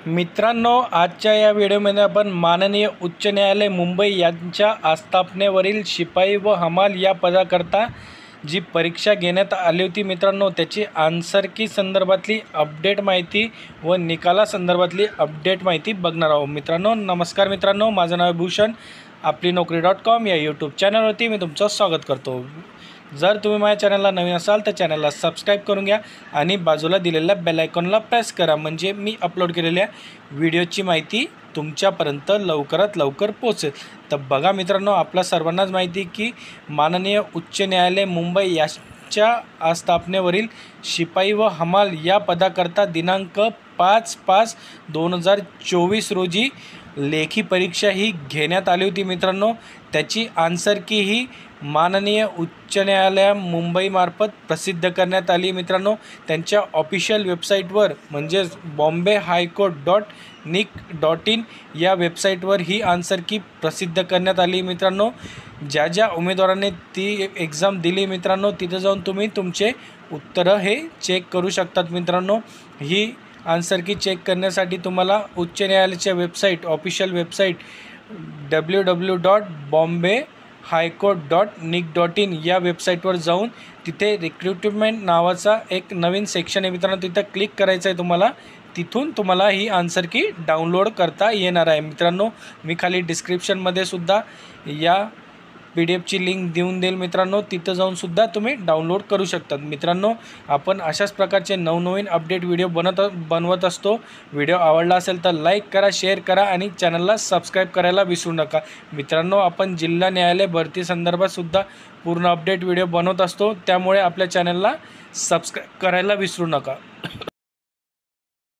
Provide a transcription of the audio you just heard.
मित्रांनो, आजच्या या व्हिडिओमध्ये आपण माननीय उच्च न्यायालय मुंबई यांच्या आस्थापनेवरील शिपाई व हमाल या पदाकरता जी परीक्षा घेण्यात आली होती मित्रांनो, त्याची आन्सर की संदर्भातली अपडेट माहिती व निकालासंदर्भातली अपडेट माहिती बघणार आहोत. मित्रांनो नमस्कार मित्रांनो, माझं नाव भूषण. आपली नोकरी.com या यूट्यूब चॅनलवरती मी तुमचं स्वागत करतो. जर तुम्ही माझ्या चॅनलला नवीन असाल तर चॅनलला सबस्क्राईब करून घ्या आणि बाजूला दिलेल्या बेल आयकॉनला प्रेस करा, म्हणजे मी अपलोड केलेल्या व्हिडिओची माहिती तुमच्यापर्यंत लवकरात लवकर पोहोचेल. तर बघा मित्रांनो, आपल्या सर्वांनाच माहिती की माननीय उच्च न्यायालय मुंबई याच्या आस्थापनेवरील शिपाई व हमाल या पदाकरता दिनांक 5/5/2024 रोजी लेखी परीक्षा ही घेण्यात आली होती मित्रांनो. त्याची आन्सर की ही माननीय उच्च न्यायालय मुंबईमार्फत प्रसिद्ध करण्यात आली मित्रांनो. त्यांच्या ऑफिशियल वेबसाईटवर म्हणजेच bombay.high-court.nic.in या वेबसाईटवर ही आन्सर की प्रसिद्ध करण्यात आली मित्रांनो. ज्या ज्या उमेदवारांनी ती एक्झाम दिली मित्रांनो, तिथं जाऊन तुम्ही तुमचे उत्तरं हे चेक करू शकतात मित्रांनो. ही आन्सर की चेक करण्यासाठी तुम्हाला उच्च न्यायालयाच्या वेबसाईट ऑफिशियल वेबसाईट www.bombay-high-court.nic.in या वेबसाईटवर जाऊन तिथे रिक्रुटमेंट नावाचा एक नवीन सेक्शन आहे मित्रांनो, तिथं क्लिक करायचं आहे तुम्हाला. तिथून तुम्हाला ही आन्सर की डाउनलोड करता येणार आहे मित्रांनो. मी खाली डिस्क्रिप्शनमध्ये सुद्धा या PDF लिंक देऊन देईल मित्रांनो, तिथं जाऊन सुद्धा तुम्ही डाउनलोड करू शकतात मित्रांनो. आपण अशाच प्रकारचे नवनवीन अपडेट व्हिडिओ बनवत असतो. व्हिडिओ आवडला असेल तर लाईक करा, शेअर करा आणि चॅनलला सबस्क्राईब करायला विसरू नका मित्रांनो. आपण जिल्हा न्यायालय भरती संदर्भात सुद्धा पूर्ण अपडेट व्हिडिओ बनवत असतो, त्यामुळे आपल्या चॅनलला सबस्क्राईब करायला विसरू नका.